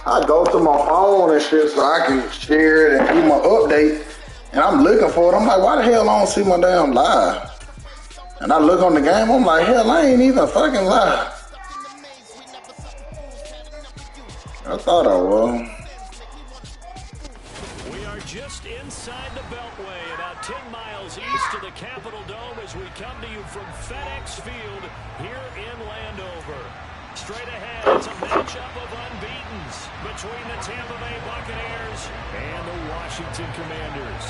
I go to my phone and shit so I can share it and do my update. And I'm looking for it. I'm like, why the hell I don't see my damn live? And I look on the game, I'm like, hell, I ain't even fucking live. I thought I was. We are just inside the Beltway, about 10 miles east of the Capitol Dome as we come to you from FedEx Field here in Landover. Straight ahead, it's a matchup of unbeatens between the Tampa Bay Buccaneers and the Washington Commanders.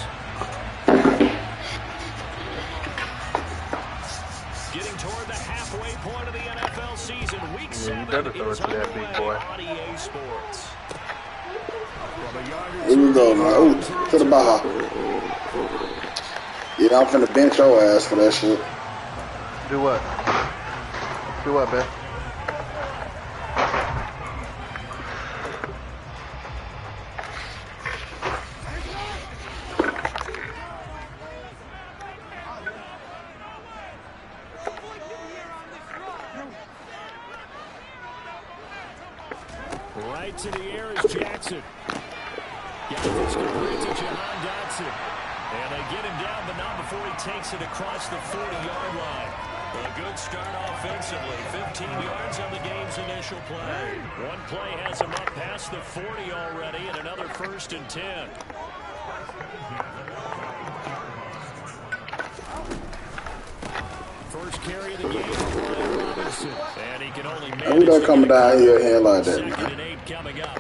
Getting toward the halfway point of the NFL season, Week 7 is underway on EA Sports. Here we go, man. Ooh, to the Baja. Yeah, I'm finna bench your ass for that shit. Do what? Do what, man? Right to the air is Jackson. Got this complete to Jahan Dotson. And they get him down, but not before he takes it across the 40-yard line. A good start offensively. 15 yards on the game's initial play. One play has him up past the 40 already, and another 1st and 10. First carry of the game for Brian Robinson. And he can only manage. Who don't come down here like that, man? 2nd and 8 coming up.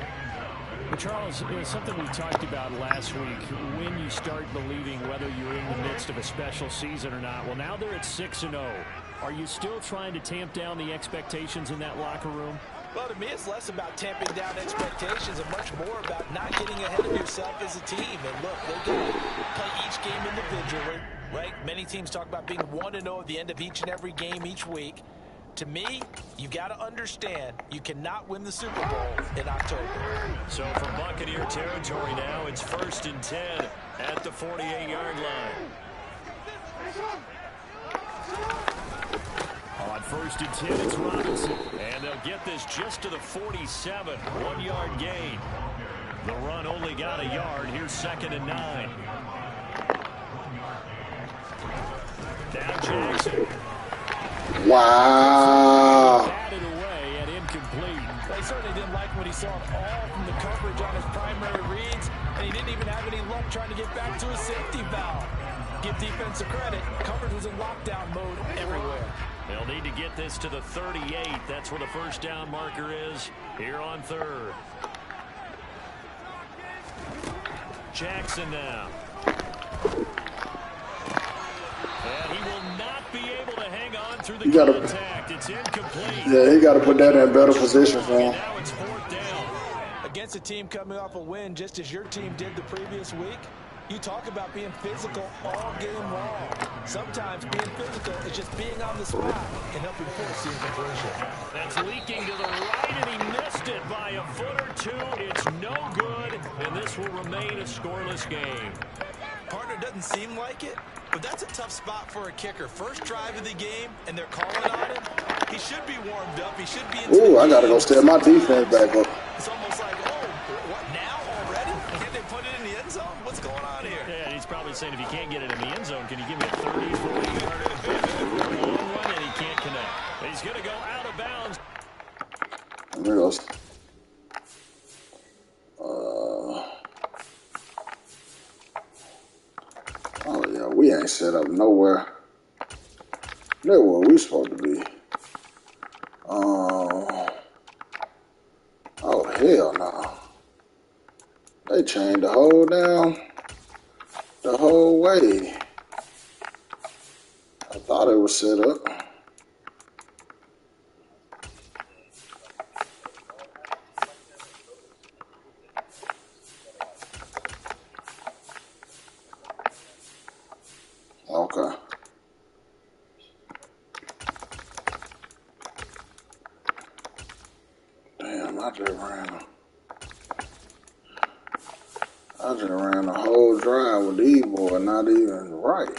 Charles, something we talked about last week, when you start believing whether you're in the midst of a special season or not. Well, now they're at 6-0. Are you still trying to tamp down the expectations in that locker room? Well, to me, it's less about tamping down expectations and much more about not getting ahead of yourself as a team. And look, they're going to play each game individually, right? Many teams talk about being 1-0 at the end of each and every game each week. To me, you got to understand, you cannot win the Super Bowl in October. So from Buccaneer territory now, it's 1st and 10 at the 48-yard line. On 1st and 10, it's Robinson. And they'll get this just to the 47, 1-yard gain. The run only got a yard. Here's 2nd and 9. Down Jackson. Wow. Batted away and incomplete. He certainly didn't like what he saw all from the coverage on his primary reads, and he didn't even have any luck trying to get back to his safety valve. Give defensive credit. Coverage was in lockdown mode everywhere. They'll need to get this to the 38. That's where the 1st down marker is here on 3rd. Jackson now. And he will not be able to hang on through the contact. It's incomplete. Yeah, he got to put that in a better position for him. Now it's 4th down. Against a team coming off a win just as your team did the previous week, you talk about being physical all game long. Sometimes being physical is just being on the spot and helping force the incompletion. That's leaking to the right, and he missed it by a foot or two. It's no good, and this will remain a scoreless game. Partner, doesn't seem like it, but that's a tough spot for a kicker. First drive of the game, and they're calling on him. He should be warmed up. He should be into Ooh, I got to go step my defense back up. It's almost like, oh, what now already? Can't they put it in the end zone? What's going on here? Yeah, and he's probably saying, if you can't get it in the end zone, can you give me a 30, 40-yard long run? And he can't connect. He's going to go out of bounds. There goes. Oh, yeah, we ain't set up nowhere. There where we supposed to be. Oh, hell no. They chained the whole down the whole way. I thought it was set up. Okay. Damn, I just ran a whole drive with these boys not even right.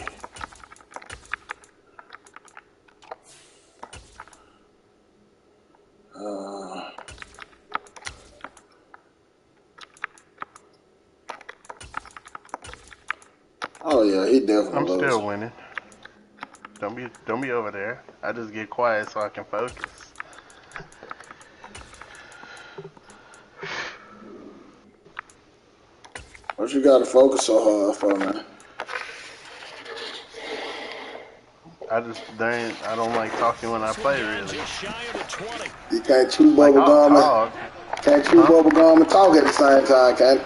Oh yeah, he definitely I'm loves. still winning. Don't be over there. I just get quiet so I can focus. What you gotta focus so hard for, man? I don't like talking when I play, really. You can't chew Like, bubble I'll gum talk. can't chew bubble gum and talk at the same time, can't?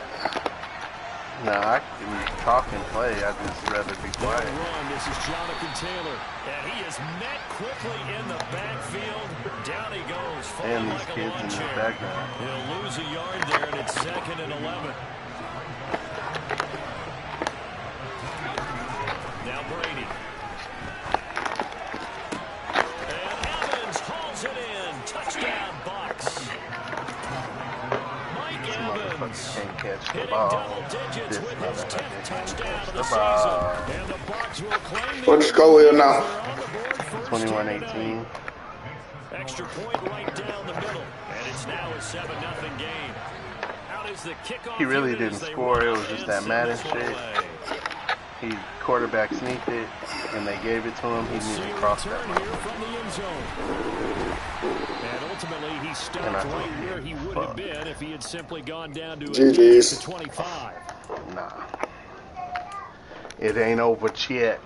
Nah, I can talk and play. I'd just rather be quiet. This is Jonathan Taylor, and he is met quickly in the backfield. Down he goes. And these kids in the background. He'll lose a yard there, and it's 2nd and 11. Now Brady. And Evans hauls it in. Touchdown, Bucks. Mike Evans Can't catch the hitting ball. double digits with his 10th touchdown of the the season. ball. And the Bucks will claim the What the score is now? 21-18. Extra point right down the middle, and it's now a 7-0 game. Out is the kickoff. He really didn't score. It was just that Madden shit. He quarterback sneaked it, and they gave it to him. He needed to cross that line. From the end zone. And ultimately, he stopped right where he would have been if he had simply gone down to GG's. 25. Nah. It ain't over yet.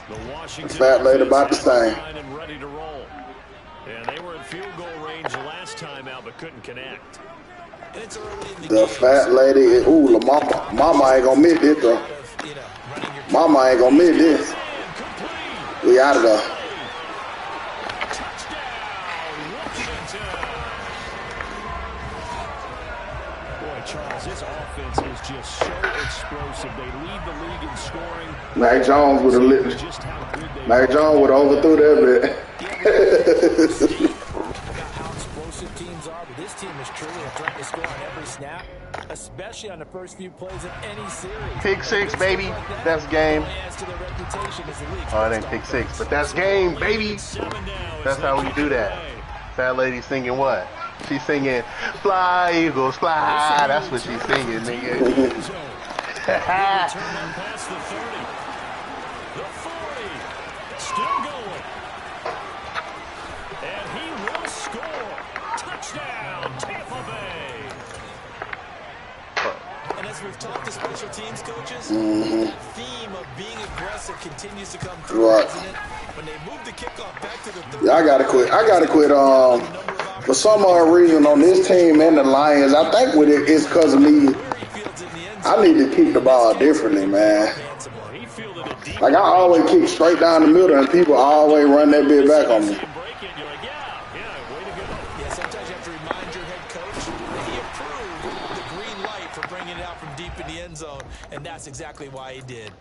The Washington Fat lady about the same. and ready to roll. And they were in field goal range last time out, but couldn't connect. And it's early in The fat lady, ooh, mama ain't gonna miss this though. Mama ain't gonna miss this. We out of there. Boy, Charles, this offense is just so explosive. They lead the league in scoring. Mac Jones would have lit. Mac Jones would have overthrew that bit. How explosive teams are, but this team is truly a threat to score on every snap, especially on the first few plays of any series. Pick six, baby. That's game. Oh, it ain't pick six, but that's game, baby. That's how we do that. Fat lady singing what? She's singing, fly, Eagles, fly. That's what she's singing, nigga. Still going. And he will score. Touchdown, Tampa Bay. And as we've talked to special teams coaches, that theme of being aggressive continues to come through, doesn't it? When they move the kickoff back to the 30. Yeah, I gotta quit. For some odd reason on this team and the Lions, I think with it's because of me. I need to kick the ball differently, man. Like, I always kick straight down the middle, and people always run that bit back on me. Yeah, sometimes you have to remind your head coach that he approved the green light for bringing it out from deep in the end zone, and that's exactly why he did.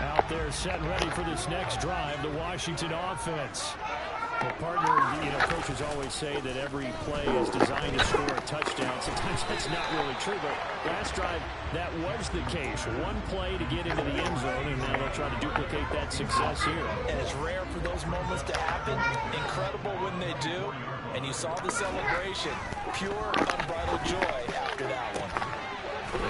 Out there set and ready for this next drive, the Washington offense. Well, partner, coaches always say that every play is designed to score a touchdown. Sometimes that's not really true, but last drive, that was the case. One play to get into the end zone, and now they'll try to duplicate that success here. And it's rare for those moments to happen. Incredible when they do. And you saw the celebration. Pure, unbridled joy after that one.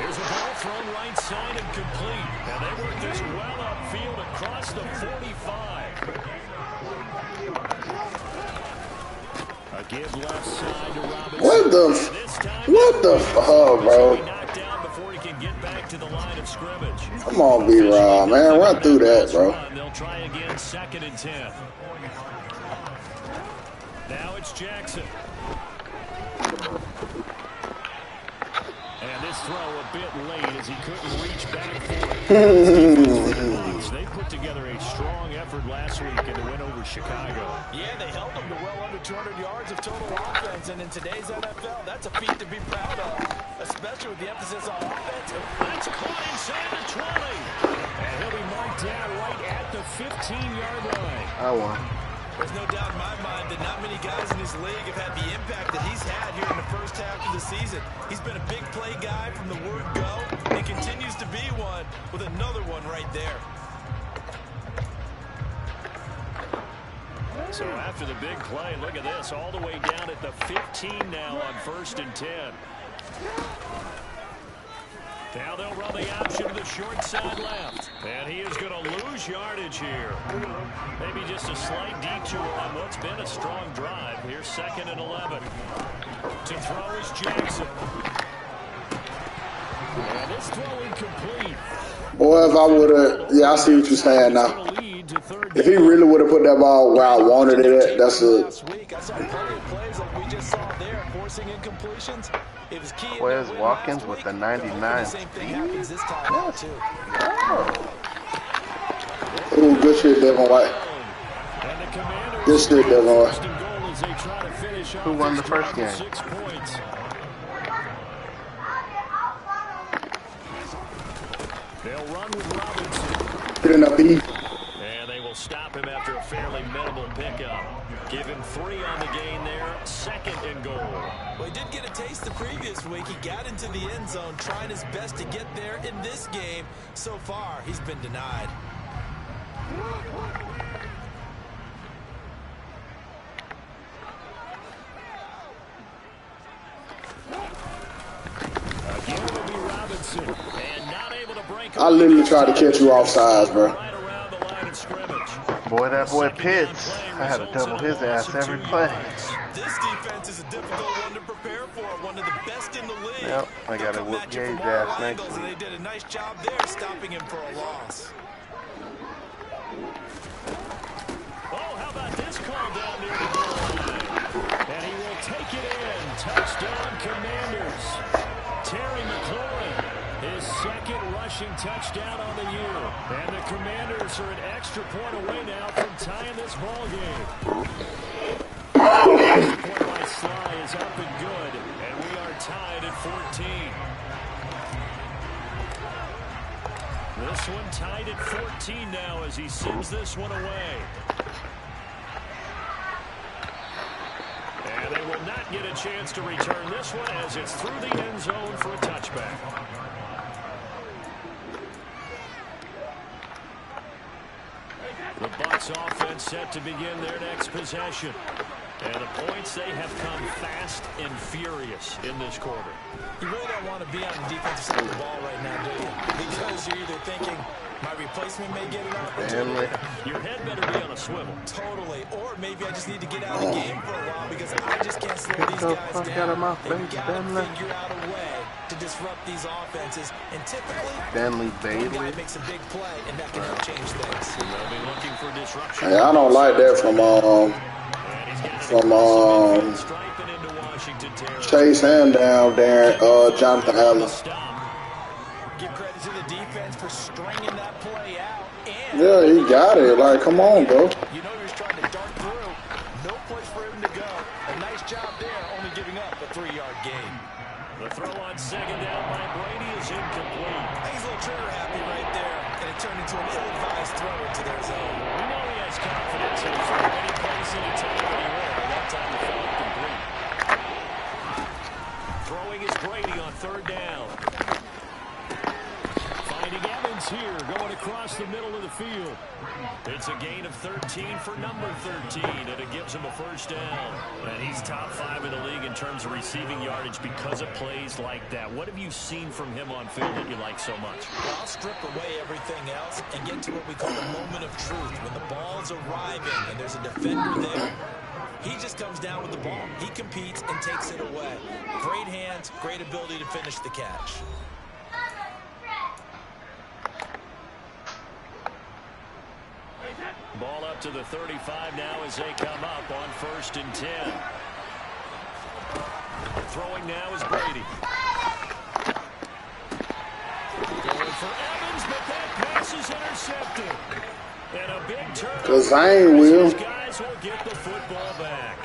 There's a ball thrown right side and complete. And they work this well upfield across the 45. A give left side to Robinson. What the fuck, bro? Knocked down before he can get back to the line of scrimmage. Come on, B-Rob, man. Run through that, bro. They'll try again, 2nd and 10. Now it's Jackson. And this throw a bit late as he couldn't reach back for it. They put together a strong effort last week in the win over Chicago. Yeah, they held them to well under 200 yards of total offense, and in today's NFL, that's a feat to be proud of, especially with the emphasis on offense. That's caught inside the 20. And he'll be marked down right at the 15-yard line. I won. There's no doubt in my mind that not many guys in this league have had the impact that he's had here in the first half of the season. He's been a big play guy from the word go and continues to be one with another one right there. So after the big play, look at this, all the way down at the 15 now on 1st and 10. Now they'll run the option to the short side left. And he is going to lose yardage here. Maybe just a slight detour on what's been a strong drive. Here's 2nd and 11. To throw is Jackson. And this throw incomplete. Boy, if I would have, yeah, I see what you're saying now. If he really would have put that ball where I wanted it at, that's it. Last week, I saw plenty of plays like we just saw there, forcing incompletions. It was key. Where's Watkins with the 99? Same thing happens this time out too. Ooh, good shit, Devin White. Good shit, Devin White. Who won the first game? They'll run with Robinson. Get in up, E. And they will stop him after a fairly minimal pickup. Give him 3 on the gain there. 2nd and goal. Well, he did get a taste the previous week. He got into the end zone, trying his best to get there in this game. So far, he's been denied. Again, it'll be Robinson. And not able to break. I literally tried to catch you off sides, bro. Right around the line of scrimmage. Boy, that boy Pitts. I had to double his ass every play. This defense is a difficult one to prepare for. One of the best in the league. Yep, I got to whoop Gage ass next And they week. did a nice job there, stopping him for a loss. Oh, how about this call down near the goal line? And he will take it in. Touchdown, Commanders. Terry McLaurin, his 2nd rushing touchdown on the year. And the Commanders are an extra point away now from tying this ball game. Point by Sly is up and good. And we are tied at 14. This one tied at 14 now as he sends this one away. And they will not get a chance to return this one as it's through the end zone for a touchback. The Bucs offense set to begin their next possession. And the points, they have come fast and furious in this quarter. You really don't want to be on the defensive side of the ball right now, do you? Because you're either thinking, my replacement may get an opportunity. Your head better be on a swivel. Totally. Or maybe I just need to get out of the game for a while because I just can't slow these the guys fuck down. out of my They've face, got to Bentley. figure out a way to disrupt these offenses. And typically, Bentley one guy Bailey. makes a big play, and that can help change things. They'll be looking for disruption. Hey, I don't like that from Striping into Washington territory. Chase and down there, Jonathan Allen. Give credit to the defense for stringing that play out. And Yeah, he got it. Like, come on, bro. you know he's trying to dart through. No place for him to go. A nice job there, only giving up a 3-yard gain. The throw on 2nd down by Brady is incomplete. I think he's a little trigger happy right there, and it turned into an ill-advised throw into their zone. We know he has confidence in his any place, any time, anywhere. But that time he fell incomplete. Throwing is Brady on 3rd down. Finding Evans here, going across the middle of the field. It's a gain of 13 for number 13, and it gives him a 1st down. And he's top 5 in the league in terms of receiving yardage because of plays like that. What have you seen from him on field that you like so much? Well, I'll strip away everything else and get to what we call the moment of truth. When the ball's arriving and there's a defender there, he just comes down with the ball. He competes and takes it away. Great hands, great ability to finish the catch. Ball up to the 35 now as they come up on 1st and 10. Throwing now is Brady. Going for Evans, but that pass is intercepted. And a big turn. Cause I ain't will. These guys will get the football back.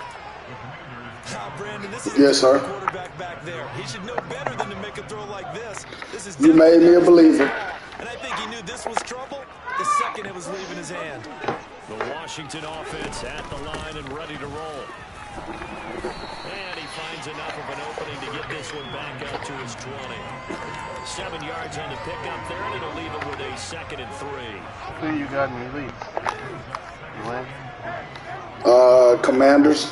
Brandon, this is Yes, sir. quarterback back there. He should know better than to make a throw like this. This is You made me a believer. And I think he knew this was trouble the second it was leaving his hand. The Washington offense at the line and ready to roll. And he finds enough of an opening to get this one back out to his 20. 7 yards on the pickup there, and it'll leave him with a 2nd and 3. Who you got in Elite? You win? Commanders.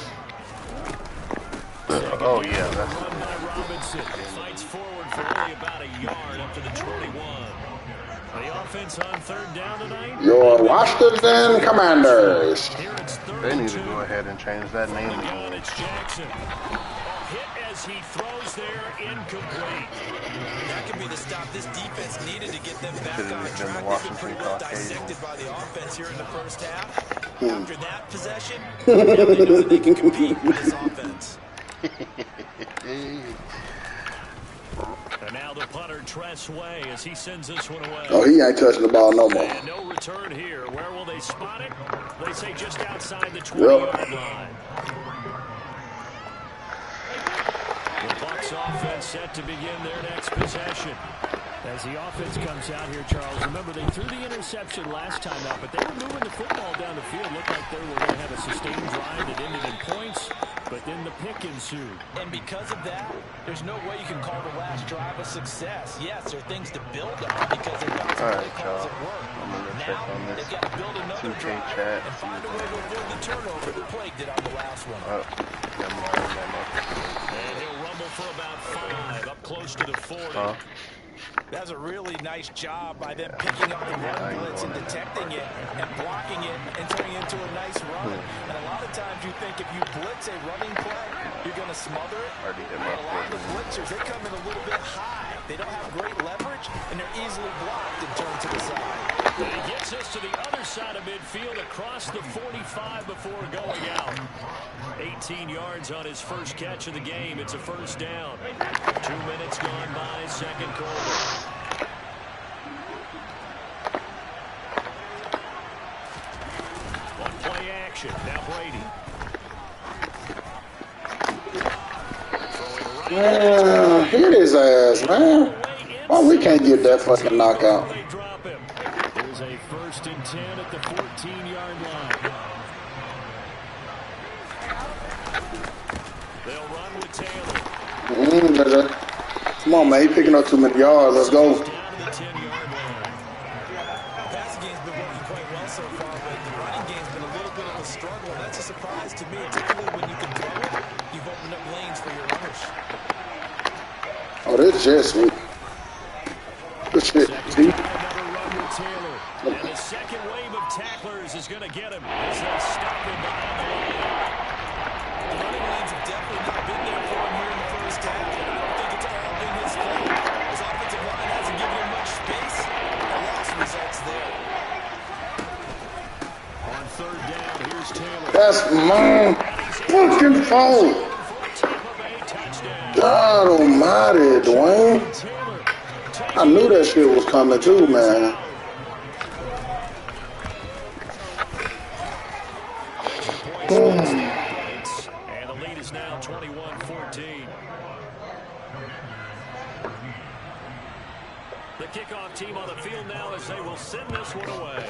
Oh yeah, that's Run by Robinson. Fights forward for only about a yard up to the 21. The offense on third down tonight. Your Washington Commanders. Here it's third they and need to 2. go ahead and change that name The gun, again. it's Jackson. Hit as he throws there, incomplete. That could be the stop this defense needed to get them back Could've on been track. the They've been Washington pretty well Caucasian. dissected by the offense here in the first half. After that possession, now they know that they can compete with this offense. And now the punter, Tress Way, as he sends this one away. Oh, he ain't touching the ball no more. And no return here. Where will they spot it? They say just outside the 20-yard line. The Bucs offense set to begin their next possession. As the offense comes out here, Charles, remember they threw the interception last time out, but they were moving the football down the field. Looked like they were going to have a sustained drive that ended in points, but then the pick ensued. And because of that, there's no way you can call the last drive a success. Yes, there are things to build on because they got some play calls at work. I'm gonna check on Now, this they've got to build another 2K drive chat. and find a way to avoid the turnover that plagued it on the last one. Oh, And he'll rumble for about 5, up close to the 40. That's a really nice job by them picking up the run blitz and detecting it and blocking it and turning it into a nice run. And a lot of times you think if you blitz a running play, you're going to smother it. But a lot of the blitzers, they come in a little bit high. They don't have great leverage, and they're easily blocked and turned to the side. And he gets us to the other side of midfield across the 45 before going out. 18 yards on his first catch of the game. It's a first down. 2 minutes gone by, second quarter. On play action, now Brady. Man, hit his ass, man. Why we can't get that fucking knockout? They drop him. There's a first and 10 at the 14-yard line. They'll run with Taylor. Come on, man. He picking up too many yards. Let's go. Down to the 10-yard line. Passing game's been working quite well so far, but the running game's been a little bit of a struggle. That's a surprise to me, particularly when you can throw it. You've opened up lanes for your runners. Oh, this is just sweet. Good shit. See? Another run with Taylor. And the second wave of tacklers is going to get him as they stop him behind the line. The running lanes have definitely not been there for him here in the first half, and I don't think it's all been his fault. His offensive line hasn't given him much space. A loss results there. On third down, here's Taylor. That's my fucking fault. God almighty, Dwayne. I knew that shit was coming too, man. And the lead is now 21-14. The kickoff team on the field now as they will send this one away.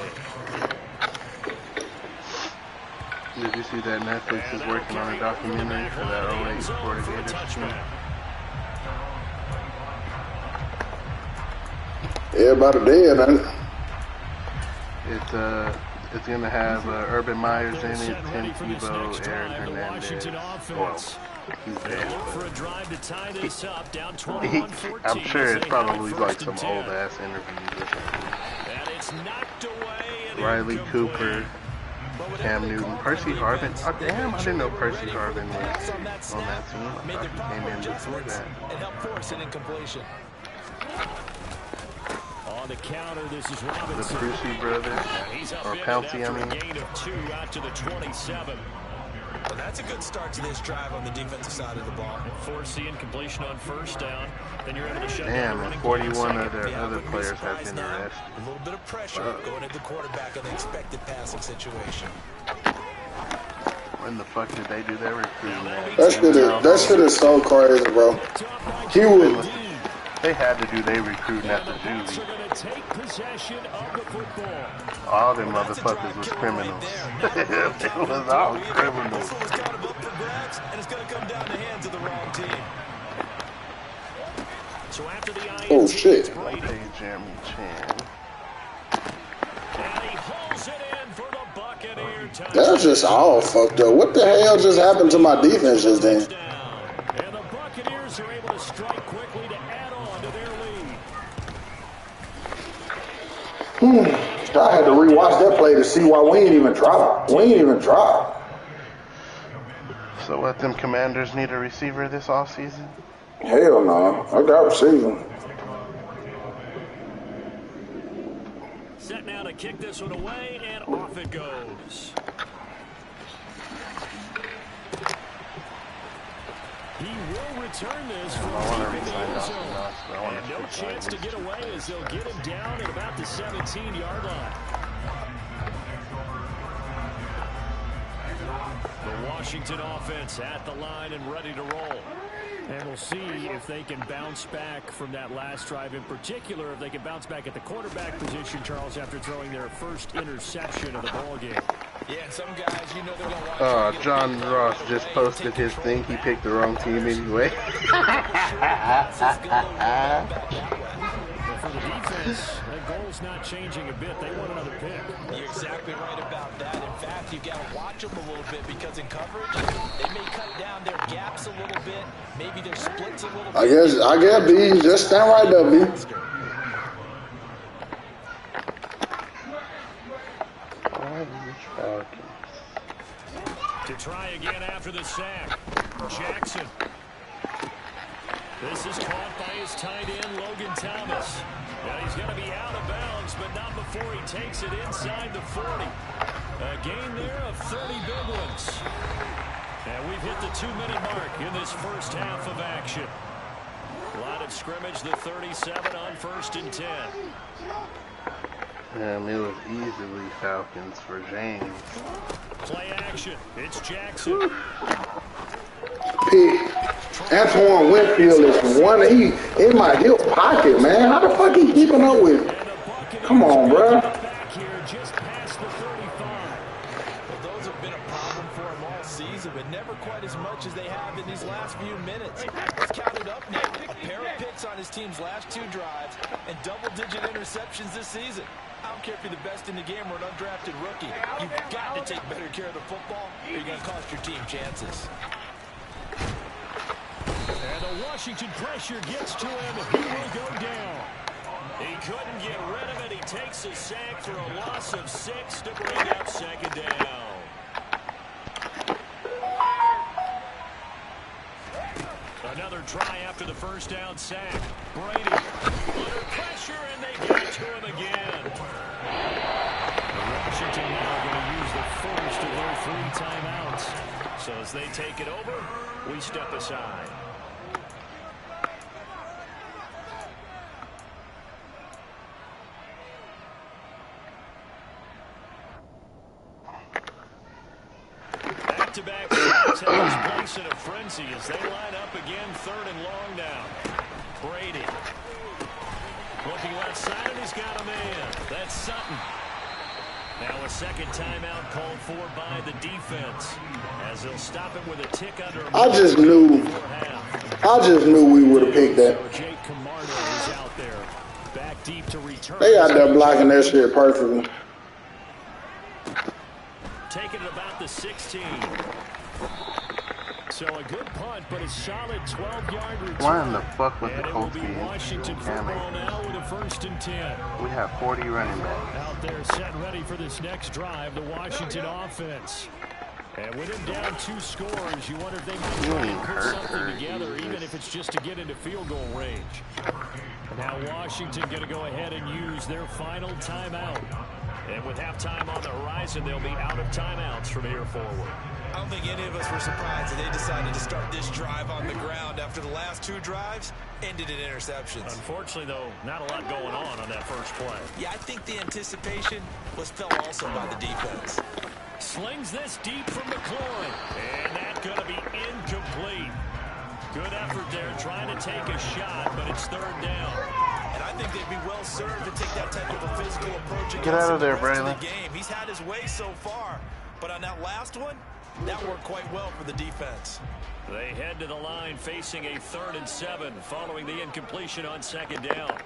Did you see that Netflix is working on a documentary for that 08 Florida Gators team? Everybody dead, ain't it? It's gonna have Urban Myers in it, Tim Tebow, Aaron Hernandez. Well, he's dead. For a drive to tie this up, down I'm sure it's probably like some old ass interviews or something. And it's knocked away and Riley Cooper, Cam Newton, Percy Harvin. Oh, damn, I didn't know Percy Harvin was on that team. I thought he came in before that. And help force an incompletion. on the counter. This is The Robinson. Brucey brothers, He's or upended Pouncey, I after a mean. gain of 2 out to the 27. Well, that's a good start to this drive on the defensive side of the ball. Force the incompletion on first down. Then you're able to shut down Damn, the and running 41 back. of their Yeah, other wouldn't be players have surprised been now. arrested. A little bit of pressure going at the quarterback on the expected passing situation. When the fuck did they do their recruiting? That shit is so crazy, bro. He was. They had to do their recruiting at the Bucs juvie. are going to take possession of the football. All them motherfuckers was criminals. It was all criminals. This one was kind of up for grabs, and it's going to come down the hands of the wrong team. So after the INT, Oh shit. Hey, Jeremy Chan. and he hauls it in for the Buccaneer That's just all fucked up. What the hell just happened to my defense just then? And the Buccaneers are able to strike quickly to add on to their lead. I had to rewatch that play to see why we ain't even drop. We ain't even drop. So what, them Commanders need a receiver this offseason? Hell no. I got receiving. Set now to kick this one away, and off it goes. He will return this from deep in the end zone. And no chance to get away as they'll get him down at about the 17-yard line. The Washington offense at the line and ready to roll. And we'll see if they can bounce back from that last drive. In particular, if they can bounce back at the quarterback position, Charles, after throwing their first interception of the ballgame. Yeah, some guys, you know they're going to watch. John Ross just posted his thing. He picked the wrong team anyway. For the defense, that goal's not changing a bit. They want another pick. You're exactly right about that. In fact, you've got to watch them a little bit because in coverage, they may cut down their gaps a little bit, maybe their splits a little bit. I guess, B. Just stand right there, B. To try again after the sack. Jackson. This is caught by his tight end, Logan Thomas. Now he's going to be out of bounds, but not before he takes it inside the 40. A gain there of 30 big ones. And we've hit the 2-minute mark in this first half of action. Line of scrimmage, the 37 on 1st and 10. It was easily Falcons for James. Play action. It's Jackson. Antoine Winfield is one. He in my hip pocket, man. How the fuck he keeping up with? Come on, bro. Back here, just past the 35. Well, those have been a problem for him all season, but never quite as much as they have in these last few minutes. Let's count it up now. A pair of picks on his team's last 2 drives and double-digit interceptions this season. I don't care if you're the best in the game or an undrafted rookie. You've got to take better care of the football or you're going to cost your team chances. And the Washington pressure gets to him. He will go down. He couldn't get rid of it. He takes a sack for a loss of 6 to bring up 2nd down. Another try after the first down sack. Brady under pressure, and they get to him again. Washington now going to use the first of their 3 timeouts. So as they take it over, we step aside. Back-to-back sacks have this place in a frenzy as they line up again, 3rd and long now. Brady looking left side, and he's got a man. That's Sutton. Now a second timeout called for by the defense as they'll stop him with a tick under. I just knew we would have picked that. So Jake Camardo is out there, back deep to return. They out there blocking that shit perfectly. Taking it about the 16. So a good punt, but a solid 12-yard return. Why in the fuck would the And it Colts will be be Washington football in? now with a 1st and 10. We have 40 running backs. Out there set ready for this next drive, the Washington offense. And with him down 2 scores, you wonder if they can try and put something together, even if it's just to get into field goal range. Now Washington going to go ahead and use their final timeout. And with halftime on the horizon, they'll be out of timeouts from here forward. I don't think any of us were surprised that they decided to start this drive on the ground after the last 2 drives ended in interceptions. Unfortunately, though, not a lot going on that first play. Yeah, I think the anticipation was felt also by the defense. Slings this deep from McLaurin, and that's going to be incomplete. Good effort there, trying to take a shot, but it's 3rd down. And I think they'd be well served to take that type of a physical approach against Get out of there, the rest of Braylon. the game. He's had his way so far, but on that last one, that worked quite well for the defense. They head to the line facing a 3rd and 7 following the incompletion on 2nd down.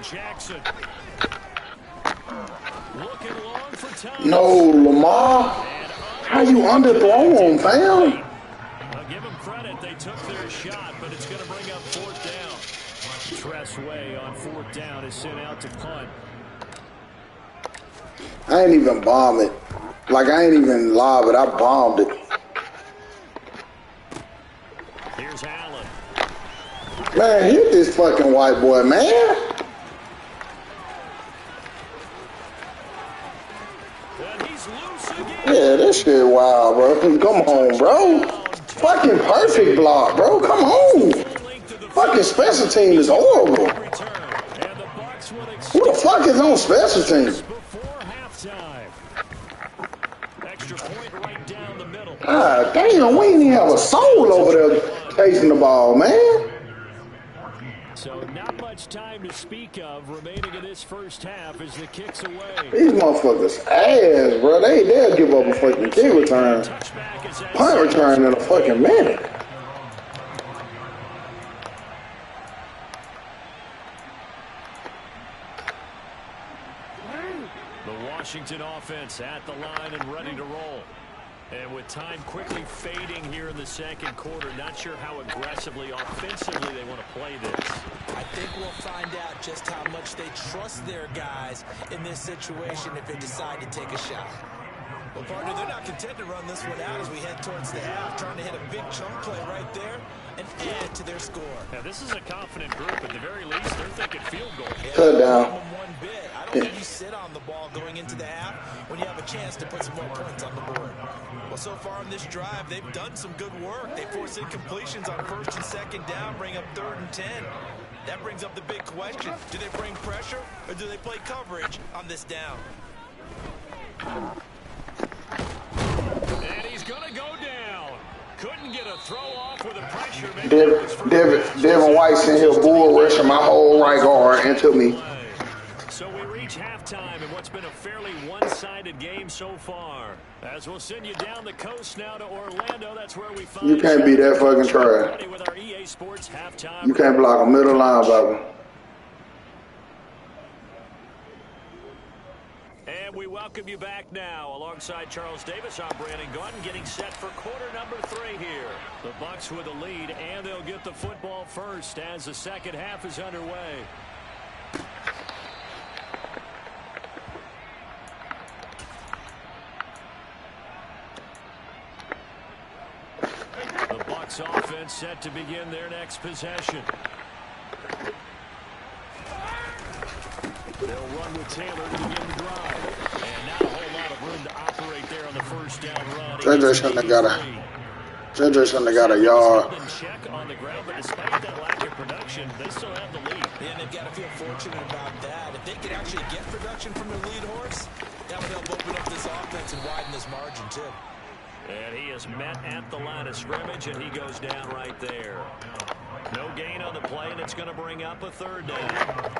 Jackson. Looking long for time. No, Lamar. How you underthrown, fam? I'll give them credit. They took their shot, but it's going to bring up fourth down. Tressway on fourth down is sent out to punt. I ain't even bomb it. Like, I ain't even lob it. I bombed it. Here's Allen. Man, hit this fucking white boy, man. And he's loose again. Yeah, this shit wild, bro. Come on, bro. Fucking perfect block, bro. Come on. Fucking special team is horrible. Who the fuck is on special team? God damn, we ain't even have a soul over there chasing the ball, man. So not much time to speak of remaining in this first half as the kick's away. These motherfuckers ass, bro. They'll give up a fucking kick return. Punt return in a fucking minute. The Washington offense at the line and ready to roll. And with time quickly fading here in the second quarter, not sure how aggressively, offensively they want to play this. I think we'll find out just how much they trust their guys in this situation if they decide to take a shot. Well, partner, they're not content to run this one out as we head towards the half, trying to hit a big chunk play right there and add to their score. Now, this is a confident group. At the very least, they're thinking field goal. Touchdown. One bit. I don't think you sit on the ball going into the half when you have a chance to put some more points on the board. Well, so far on this drive, they've done some good work. They force incompletions on first and second down, bring up 3rd and 10. That brings up the big question. Do they bring pressure or do they play coverage on this down? And he's going to go down. Couldn't get a throw off with a pressure. Devin White sent here bull rushing my whole right guard into me. So we reach halftime in what's been a fairly one-sided game so far. As we'll send you down the coast now to Orlando, that's where we find You can't be that fucking trash. with our EA Sports halftime. You can't block a middle linebacker. And we welcome you back now. Alongside Charles Davis, I'm Brandon Gordon, getting set for quarter number 3 here. The Bucs with a lead, and they'll get the football first as the second half is underway. The Bucs offense set to begin their next possession. They'll run with Taylor to begin the drive. And not a whole lot of room to operate there on the first down run. JJ shouldn't have got a yard. Check on the ground, but despite that lack of production, they still have the lead. Yeah, and they've got to feel fortunate about that. If they could actually get production from their lead horse, that would help open up this offense and widen this margin too. And he is met at the line of scrimmage, and he goes down right there. No gain on the play, and it's going to bring up a 3rd down.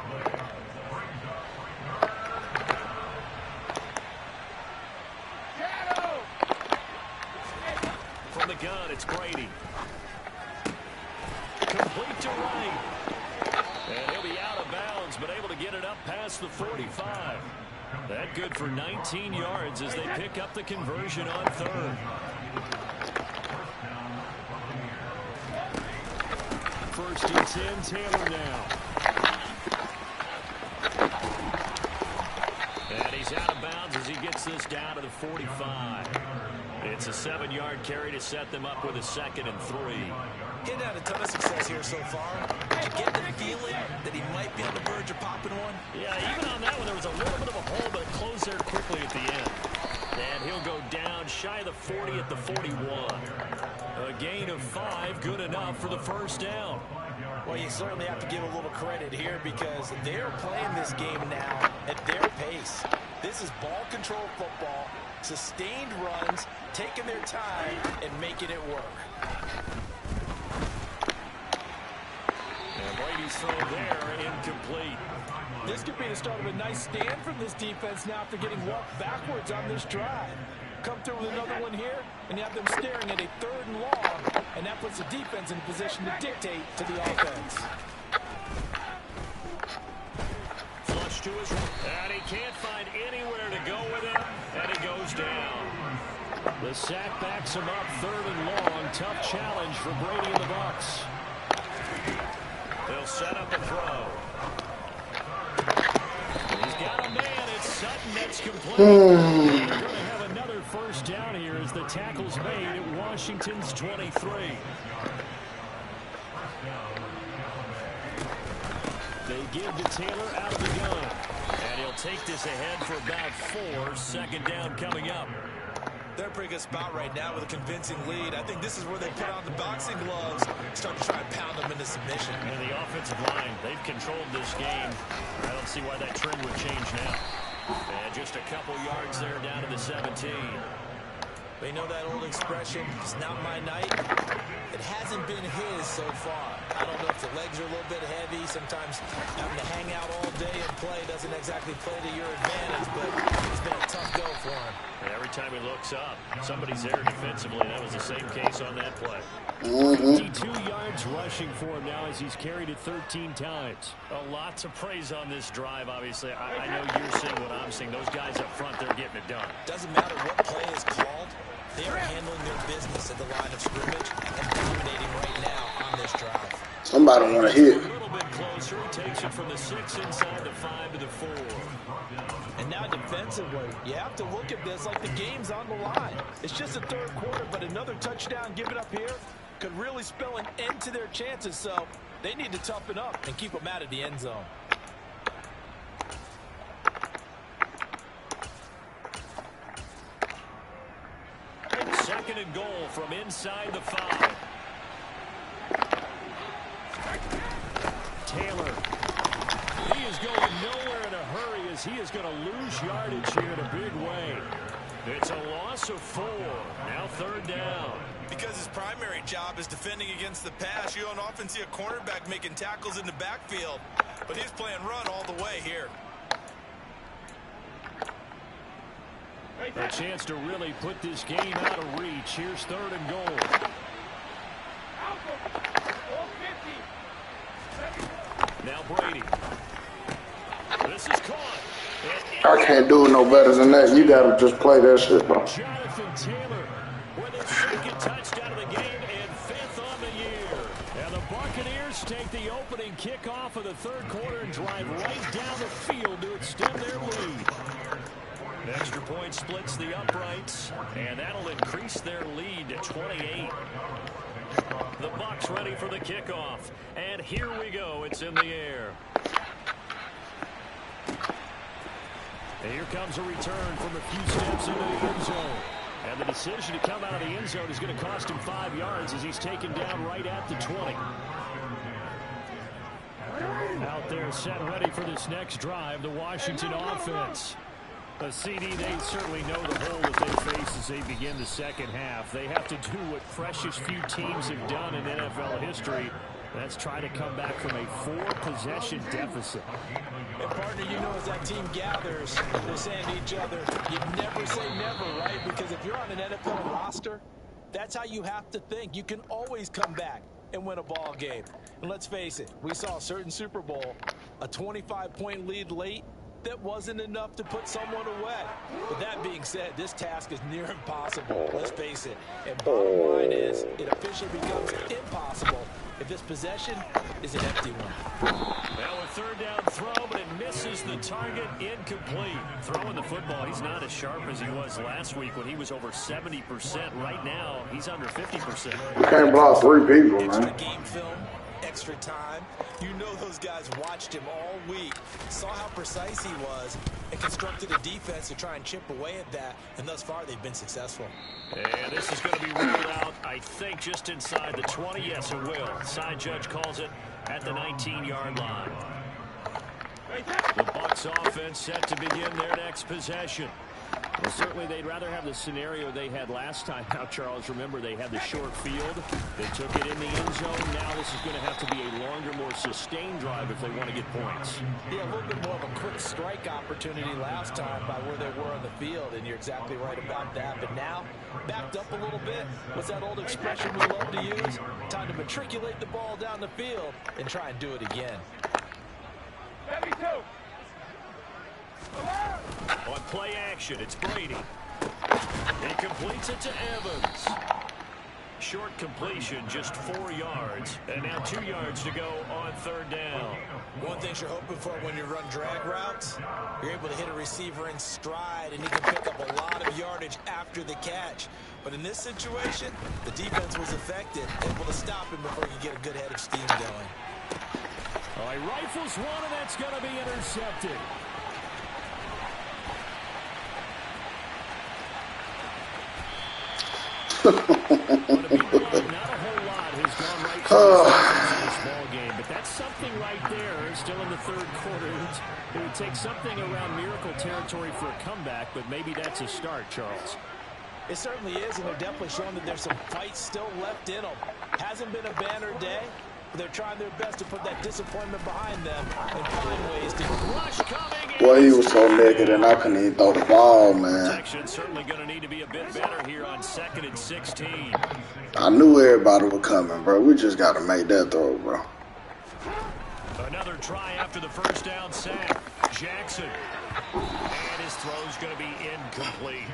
From the gun, it's Brady. Complete to right. And he'll be out of bounds, but able to get it up past the 45. That good for 19 yards as they pick up the conversion on 3rd. First and 10, Taylor now. And he's out of bounds as he gets this down to the 45. It's a 7-yard carry to set them up with a 2nd and 3. He's had a ton of success here so far. Did you get the feeling that he might be on the verge of popping one? Yeah, even on that one, there was a little bit of a hole, but it closed there quickly at the end. And he'll go down shy of the 40 at the 41. A gain of 5, good enough for the first down. Well, you certainly have to give a little credit here because they're playing this game now at their pace. This is ball control football, sustained runs, taking their time and making it work. And Brady's throw there, incomplete. This could be the start of a nice stand from this defense now after getting walked backwards on this drive. Come through with another one here, and you have them staring at a 3rd and long, and that puts the defense in a position to dictate to the offense. pitch to his right. And he can't find anywhere to go with it, and he goes down. The sack backs him up 3rd and long. Tough challenge for Brady and the Bucs. They'll set up a throw. He's got a man. It's Sutton that's complete. They're going to have another first down here as the tackle's made at Washington's 23. They give to Taylor out of the gun. And he'll take this ahead for about 4. 2nd down coming up. They're in a pretty good spot right now with a convincing lead. I think this is where they put on the boxing gloves, start to try and pound them into submission. And the offensive line, they've controlled this game. I don't see why that trend would change now. And just a couple yards there down to the 17. They know that old expression, it's not my night. It hasn't been his so far. I don't know if the legs are a little bit heavy. Sometimes having to hang out all day and play doesn't exactly play to your advantage, but it's been a tough go for him. And every time he looks up, somebody's there defensively. That was the same case on that play. 52 yards rushing for him now as he's carried it 13 times. A lot to praise on this drive, obviously. I know you're seeing what I'm seeing. Those guys up front, they're getting it done. Doesn't matter what play is called. They are handling their business at the line of scrimmage and dominating right now on this drive. Somebody want to hit. A little bit closer. He takes it from the 6 inside the 5 to the 4. And now defensively, you have to look at this like the game's on the line. It's just the 3rd quarter, but another touchdown given up here could really spell an end to their chances. So they need to toughen up and keep them out of the end zone. Second and goal from inside the 5. Taylor. He is going nowhere in a hurry as he is going to lose yardage here in a big way. It's a loss of 4. Now 3rd down. Because his primary job is defending against the pass, you don't often see a cornerback making tackles in the backfield. But he's playing run all the way here. A chance to really put this game out of reach. Here's 3rd and goal. Now Brady. This is caught. I can't do it no better than that. You got to just play that shit, bro. Jonathan Taylor with his 2nd touchdown of the game and 5th on the year. And the Buccaneers take the opening kickoff of the 3rd quarter and drive right down the field to extend their lead. Extra point splits the uprights, and that'll increase their lead to 28. The Bucs ready for the kickoff, and here we go. It's in the air. And here comes a return from a few steps into the end zone. And the decision to come out of the end zone is going to cost him 5 yards as he's taken down right at the 20. Out there set ready for this next drive, the Washington offense. A CD, they certainly know the hole that they face as they begin the 2nd half. They have to do what precious few teams have done in NFL history. That's try to come back from a 4-possession deficit. And partner, you know, as that team gathers, they're saying to each other, you never say never, right? Because if you're on an NFL roster, that's how you have to think. You can always come back and win a ball game. And let's face it, we saw a certain Super Bowl, a 25-point lead late, that wasn't enough to put someone away. But that being said, this task is near impossible. Let's face it. And bottom line is, it officially becomes impossible if this possession is an empty one. Now a 3rd down throw, but it misses the target. Incomplete. Throwing the football, he's not as sharp as he was last week when he was over 70%. Right now, he's under 50%. You can't block 3 people, man. Extra game film, extra time. You know those guys watched him all week, saw how precise he was, and constructed a defense to try and chip away at that, and thus far they've been successful. And this is going to be ruled out, I think, just inside the 20. Yes, it will. Side judge calls it at the 19-yard line. The Bucs offense set to begin their next possession. Well, certainly they'd rather have the scenario they had last time. Now, Charles, remember, they had the short field. They took it in the end zone. Now this is going to have to be a longer, more sustained drive if they want to get points. Yeah, a little bit more of a quick strike opportunity last time by where they were on the field, and you're exactly right about that. But now, backed up a little bit. What's that old expression we love to use? Time to matriculate the ball down the field and try and do it again. On play action, it's Brady. He completes it to Evans. Short completion, just 4 yards. And now 2 yards to go on 3rd down. One thing you're hoping for when you run drag routes, you're able to hit a receiver in stride, and he can pick up a lot of yardage after the catch. But in this situation, the defense was effective, able to stop him before you get a good head of steam going. He rifles one, and that's going to be intercepted. Not a whole lot has gone right to this ball game, but that's something right there. Still in the 3rd quarter, it would take something around miracle territory for a comeback, but maybe that's a start, Charles. It certainly is, and they're definitely showing that there's some fight still left in them. Hasn't been a banner day, but they're trying their best to put that disappointment behind them and find ways to rush coming. Boy, he was so naked and I couldn't even throw the ball, man. Protection's certainly going to need to be a bit better here on 2nd and 16. I knew everybody was coming, bro. We just got to make that throw, bro. Another try after the 1st down sack. Jackson. And his throw's going to be incomplete.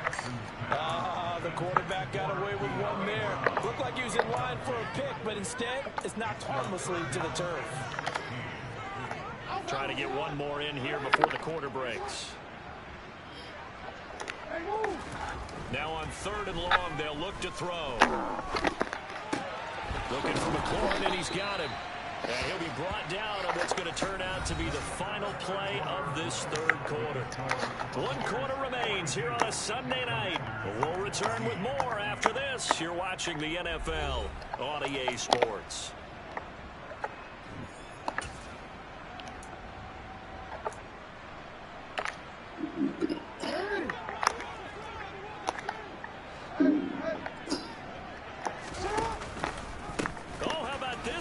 The quarterback got away with one there. Looked like he was in line for a pick, but instead it's knocked harmlessly to the turf. Trying to get one more in here before the quarter breaks. Now on 3rd and long, they'll look to throw. Looking for McLaurin, and he's got him. And he'll be brought down on what's going to turn out to be the final play of this 3rd quarter. 1 quarter remains here on a Sunday night. We'll return with more after this. You're watching the NFL on EA Sports.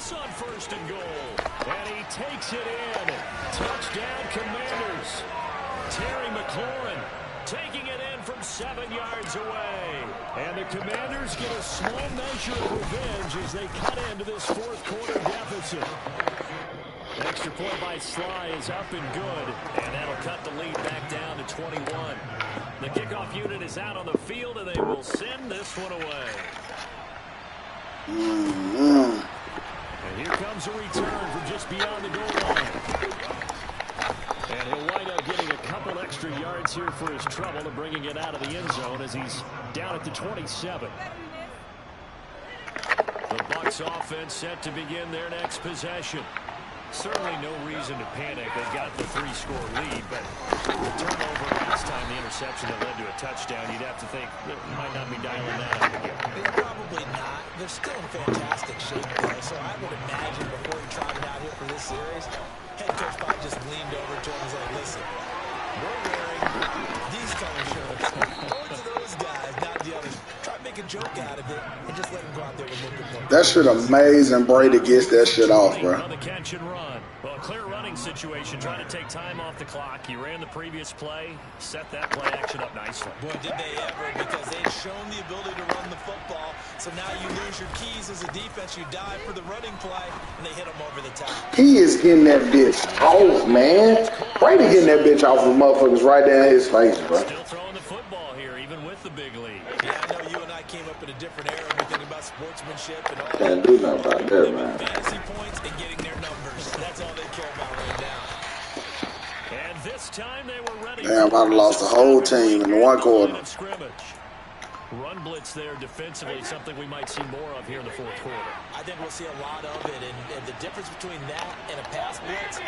On 1st and goal, and he takes it in. Touchdown, Commanders. Terry McLaurin taking it in from 7 yards away, and the Commanders get a small measure of revenge as they cut into this 4th quarter deficit. Extra point by Sly is up and good, and that'll cut the lead back down to 21. The kickoff unit is out on the field, and they will send this one away. And here comes a return from just beyond the goal line. And he'll wind up getting a couple extra yards here for his trouble and bringing it out of the end zone as he's down at the 27. The Bucs offense set to begin their next possession. Certainly no reason to panic. They've got the 3-score lead, but the turnover last time, the interception that led to a touchdown, you'd have to think they might not be dialing that up again. Yeah, probably not. They're still in fantastic shape, though, so I would imagine before he trotted out here for this series, head coach probably just leaned over to him and was like, listen, we're wearing these color shirts. Go to those guys, not the others. Try to make a joke out of it and just let him go out there with a little bit more. That shit amazing. Brady gets that shit off, bro. On the catch and run. Well, a clear running situation, trying to take time off the clock. He ran the previous play, set that play action up nicely. Boy, did they ever, because they've shown the ability to run the football. So now you lose your keys as a defense. You dive for the running play, and they hit him over the top. He is getting that bitch off, man. Brady getting that bitch off of motherfuckers right there in his face, bro. Still throwing the football here, even with the big lead. Yeah, I know you and I came up in a different era. We think about sportsmanship and all Can't do nothing about that, man. fantasy points and getting their numbers. That's all they care about right now. And this time they were ready. Damn, I've lost the whole team in 1 quarter. Run blitz there defensively, something we might see more of here in the 4th quarter. I think we'll see a lot of it, and the difference between that and a pass blitz,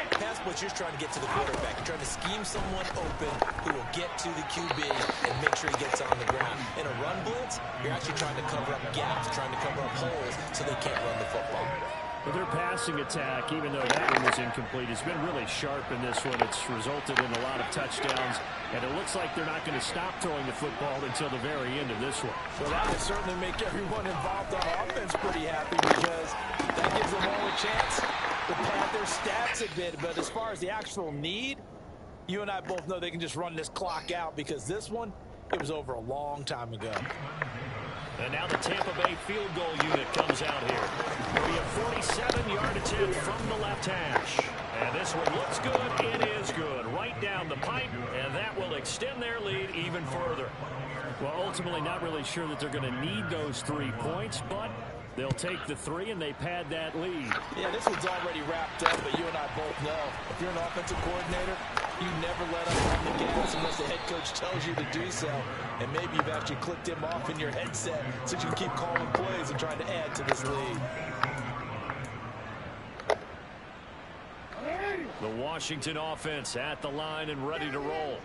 you're trying to get to the quarterback. You're trying to scheme someone open who will get to the QB and make sure he gets on the ground. In a run blitz, you're actually trying to cover up gaps, trying to cover up holes so they can't run the football. But their passing attack, even though that one was incomplete, has been really sharp in this one. It's resulted in a lot of touchdowns, and it looks like they're not going to stop throwing the football until the very end of this one. Well, that will certainly make everyone involved on offense pretty happy, because that gives them all a chance to pad their stats a bit. But as far as the actual need, you and I both know they can just run this clock out, because this one, it was over a long time ago. And now the Tampa Bay field goal unit comes out here. It'll be a 47-yard attempt from the left hash. And this one looks good. It is good. Right down the pipe, and that will extend. extend their lead even further. Well, ultimately not really sure that they're going to need those 3 points, but they'll take the 3 and they pad that lead. Yeah, this one's already wrapped up, but you and I both know if you're an offensive coordinator, you never let up on the gas unless the head coach tells you to do so. And maybe you've actually clicked him off in your headset so you can keep calling plays and trying to add to this lead. The Washington offense at the line and ready to roll.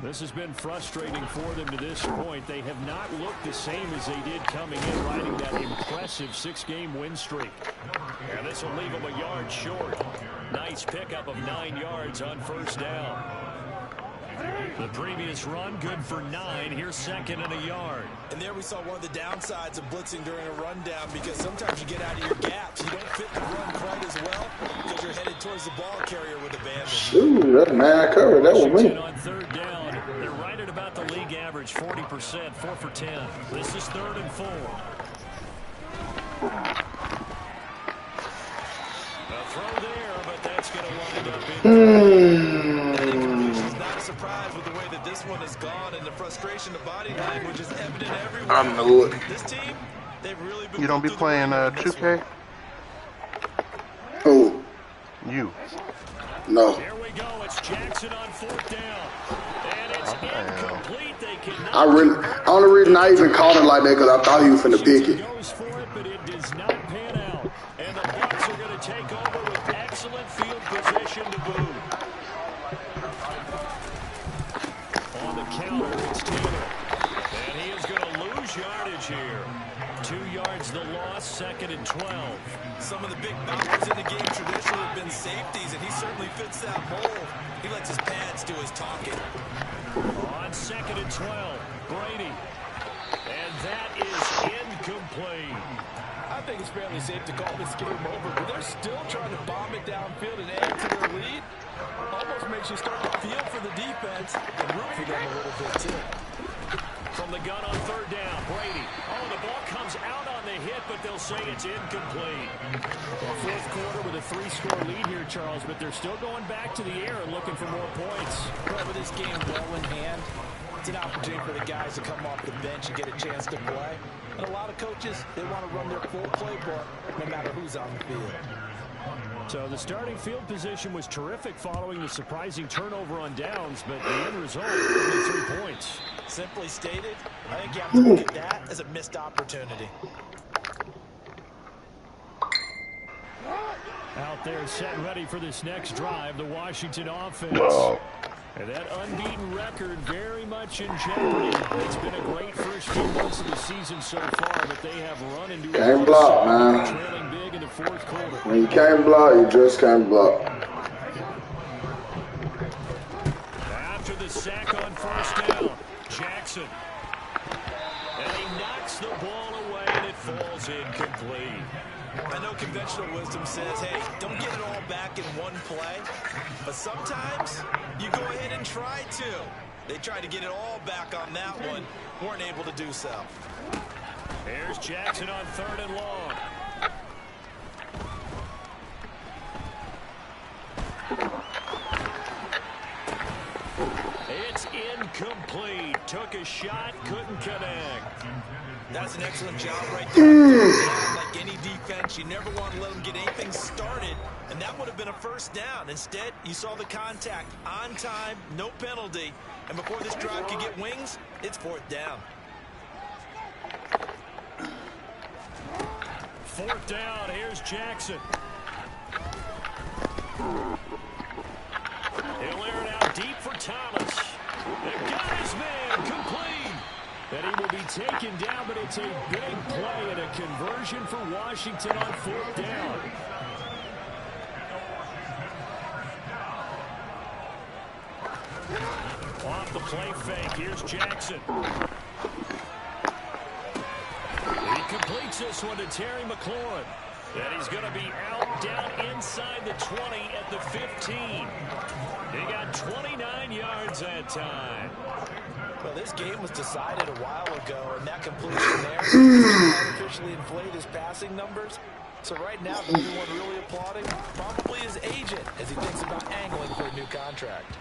This has been frustrating for them to this point. They have not looked the same as they did coming in, riding that impressive 6-game win streak. And this will leave them a yard short. Nice pickup of 9 yards on first down. The previous run, good for 9. Here's second and a yard. And there we saw one of the downsides of blitzing during a rundown, because sometimes you get out of your gaps. You don't fit the run quite as well because you're headed towards the ball carrier with abandon. Ooh, that man covered. That was me. On third down, they're right at about the league average, 40%, 4 for 10. This is 3rd and 4. A throw there, but that's going to wind up in. It's not a surprise with the way that this one has gone, and the frustration, the body language is evident everywhere. I knew it. This team, they've really been. You don't be playing 2K? Who? You. No. Here we go. It's Jackson on 4th down. And it's incomplete. They cannot. Only reason I even called it like that because I thought he was finna pick it. Goes for it, but it does not pan out. And the Bucs are going to take over with excellent field position to boot. On the counter, it's Taylor. And he is going to lose yardage here. 2 yards the loss, 2nd and 12. Some of the big boppers in the game traditionally have been safeties, and he certainly fits that mold. He lets his pads do his talking. On 2nd and 12, Brady. And that is incomplete. I think it's fairly safe to call this game over, but they're still trying to bomb it downfield and add to their lead. Almost makes you start to feel for the defense and root for them a little bit, too. From the gun on 3rd down, Brady. Oh, the ball comes out on the hit, but they'll say it's incomplete. Well, 4th quarter with a 3-score lead here, Charles, but they're still going back to the air and looking for more points. Well, with this game well in hand, it's an opportunity for the guys to come off the bench and get a chance to play. And a lot of coaches, they want to run their full playbook no matter who's on the field. So the starting field position was terrific following the surprising turnover on downs, but the end result, only 3 points. Simply stated, I think you have to look at that as a missed opportunity. Out there set and ready for this next drive, the Washington offense. And that unbeaten record very much in jeopardy. It's been a great first few months of the season so far, but they have run into Can't block, man. trailing big in the 4th quarter. When you can't block, you just can't block. After the sack on 1st down, Jackson. And he knocks the ball away, and it falls incomplete. I know conventional wisdom says, hey, don't get it all back in one play. But sometimes you go ahead and try to. They tried to get it all back on that one. Weren't able to do so. Here's Jackson on 3rd and long. It's incomplete. Took a shot, couldn't connect. That's an excellent job right there. Like any defense, you never want to let them get anything started, and that would have been a 1st down. Instead, you saw the contact on time, no penalty, and before this drive could get wings, it's 4th down. 4th down, here's Jackson. He'll air it out deep for Thomas. They got his man, complete. And he will be taken down, but it's a big play and a conversion for Washington on 4th down. Off the play fake, here's Jackson. He completes this one to Terry McLaurin. And he's going to be out down inside the 20 at the 15. He got 29 yards that time. Well, this game was decided a while ago, and that completion there artificially inflated his passing numbers. So right now, the only one really applauding probably his agent as he thinks about angling for a new contract.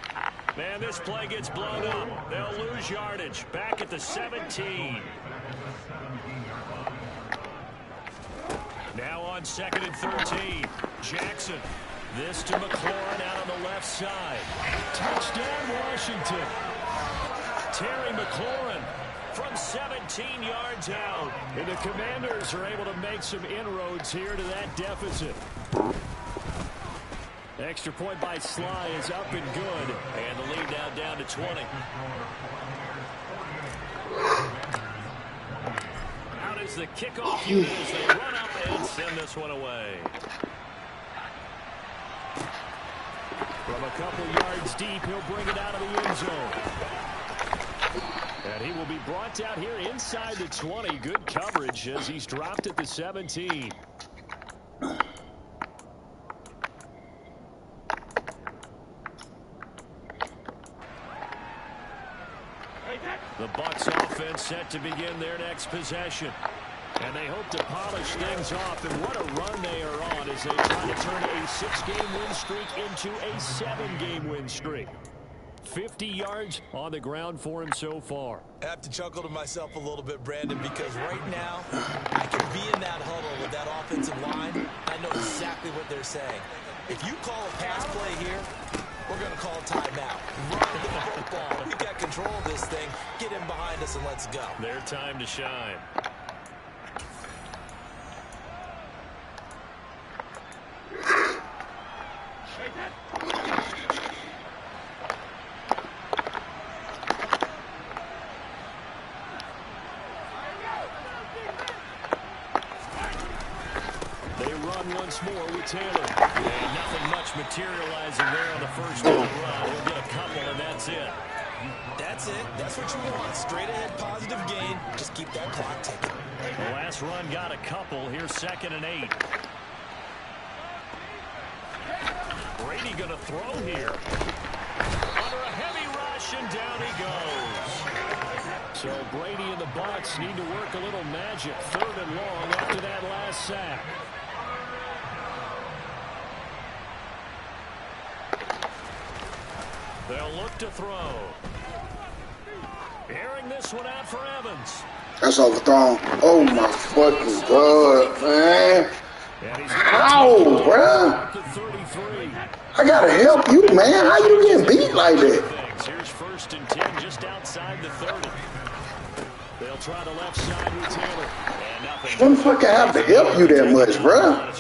And this play gets blown up. They'll lose yardage. Back at the 17. Now on 2nd and 13. Jackson. This to McLaurin out on the left side. Touchdown, Washington. Terry McLaurin from 17 yards out. And the Commanders are able to make some inroads here to that deficit. Extra point by Sly is up and good. And the lead now down to 20. Out is the kickoff unit as they run up and send this one away. From a couple yards deep, he'll bring it out of the end zone. And he will be brought down here inside the 20. Good coverage as he's dropped at the 17. The Bucs offense set to begin their next possession. And they hope to polish things off. And what a run they are on as they try to turn a 6-game win streak into a 7-game win streak. 50 yards on the ground for him so far. I have to chuckle to myself a little bit, Brandon, because right now I can be in that huddle with that offensive line. I know exactly what they're saying. If you call a pass play here, we're going to call a timeout. Run the football. We've got control of this thing. Get him behind us and let's go. Their time to shine. Once more with Taylor. And nothing much materializing there on the first run. We'll get a couple, and that's it. That's it. That's what you want. Straight ahead, positive gain. Just keep that clock ticking. The last run got a couple. Here's 2nd and 8. Brady going to throw here. Under a heavy rush, and down he goes. So Brady and the Bucs need to work a little magic. 3rd and long after that last sack. They'll look to throw. Airing this one out for Evans. That's overthrown. Oh my fucking god, man. Ow, bruh. I gotta help you, man. How you getting beat like that? Here's 1st and 10 just outside the 30. They'll try the left side with Taylor. And nothing. Shouldn't fucking have to help you that much, bruh.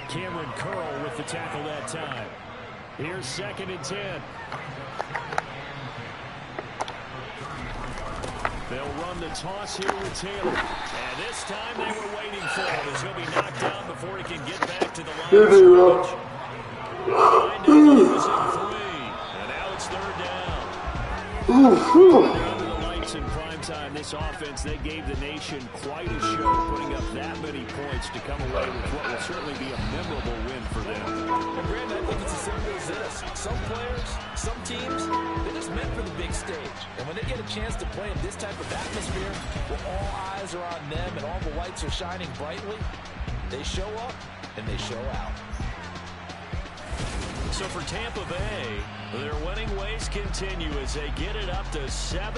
Cameron Curl with the tackle that time. Here's 2nd and 10. They'll run the toss here with Taylor. And this time they were waiting for him as he'll be knocked down before he can get back to the line of scrimmage. And now it's 3rd down. Under the lights in prime time, this offense, they gave the nation quite a show, putting up that many points to come away with what will certainly be a memorable win for them. And Brandon, I think it's as simple as this. Some players, some teams, they're just meant for the big stage. And when they get a chance to play in this type of atmosphere, where all eyes are on them and all the lights are shining brightly, they show up and they show out. So for Tampa Bay, their winning ways continue as they get it up to 7-0.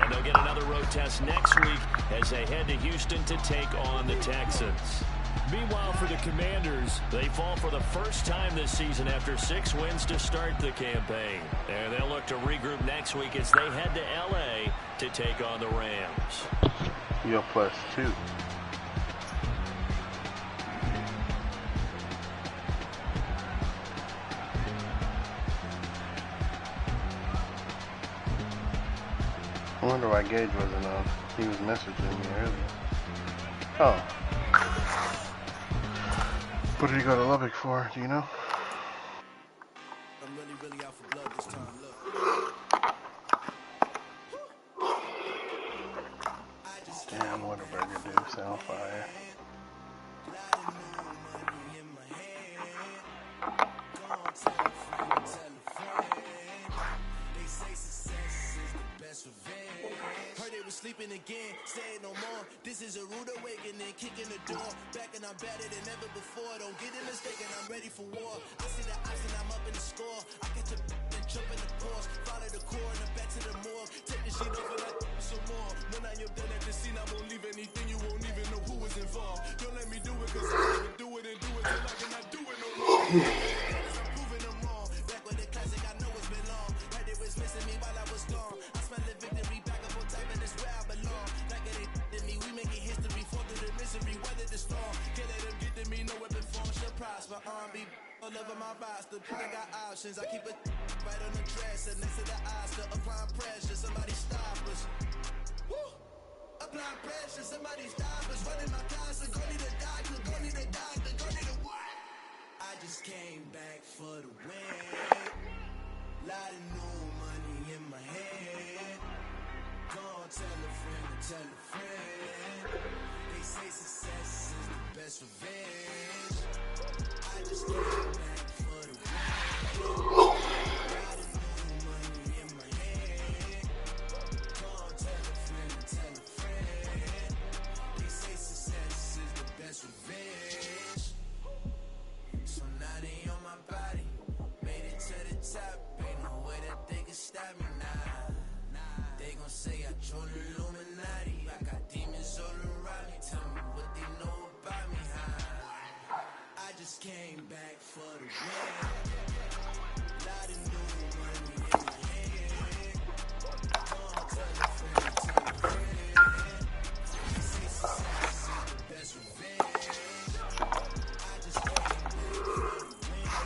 And they'll get another road test next week as they head to Houston to take on the Texans. Meanwhile, for the Commanders, they fall for the first time this season after 6 wins to start the campaign. And they'll look to regroup next week as they head to L.A. to take on the Rams. You're +2. I wonder why Gage wasn't on. He was messaging me earlier. Oh. What did he go to Lubbock for? Do you know? I'm really out for blood this time. Look. Damn, Whataburger do sound fire. sleeping again, say it no more. This is a rude awakening, kicking the door. Back and I'm better than ever before. Don't get it mistaken, I'm ready for war. I see the option, I'm up in the score. I catch a and jump in the course. Follow the core and back to the morgue. Take the shit off and I some more. When I am done at the scene, I won't leave anything. You won't even know who was involved. Don't let me do it, cause I never do it and do it till I cannot do it no more. I'm proving them wrong. Back with the classic, I know it's been long. Heard it was missing me while I was gone. I smell the victory back up on time, and it's where I belong. Like it ain't to me, we making history. Fall through the misery, weather the storm. Can't let them get to me, no weapon form should prosper. Be all over my roster, I got options. I keep it right on the dresser, next to the Oscar. Applying pressure, somebody stop us. Woo! Applying pressure, somebody stop us. Running my closet, go need a doctor, go need a doctor, go need a what? I just came back for the win. Lot of new money in my hand. Go on, tell a friend and tell a friend. They say success is the best revenge. I just came back for the win. Lot of new money in my hand. Go on, tell a friend and tell a friend. They say success is the best revenge. So now they on my body. Made it to the top. Ain't no way that they can stop me now. They gon' say I joined the Illuminati. I got demons all around me. Tell me what they know about me, huh? I just came back for the win. Lot of new money in my hand. Don't tell a friend, tell a friend. They say success is the best revenge. I just came back for the win.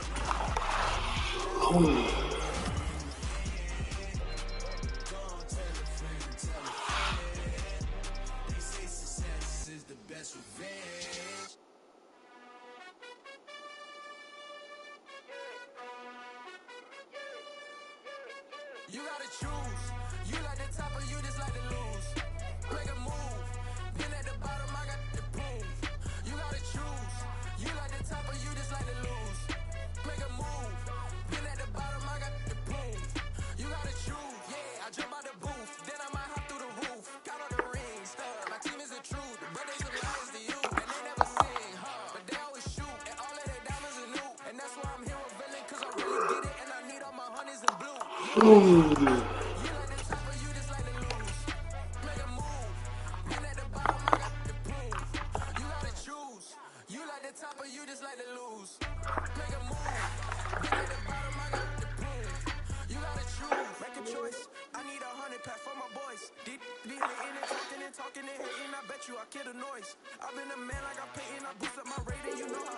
You gotta choose. You like the top or you just like to lose. Make a move. Been at the bottom, I got the proof. You gotta choose. You like the top or you just like to lose. Make a move. Been at the bottom, I got the proof. You gotta choose. Yeah, I jump out the booth. Then I might hop through the roof. Count all the rings. My team is the truth. But they some lies to you. And they never sing, huh? But they always shoot. And all of their diamonds are new. And that's why I'm here with villain. Cause I really get it. And I need all my honeys in blue. You like the top or you just like to lose. Make a move. Been at the bottom, I got the proof. You gotta choose. You like the top or you just like to lose. Make a move. Been at the bottom, I got the proof. You gotta choose. Make a choice. I need 100 pack for my boys. Deep be hating and talking and hating. I bet you I kill the noise. I've been a man like I'm painting. I boost up my rating. You know how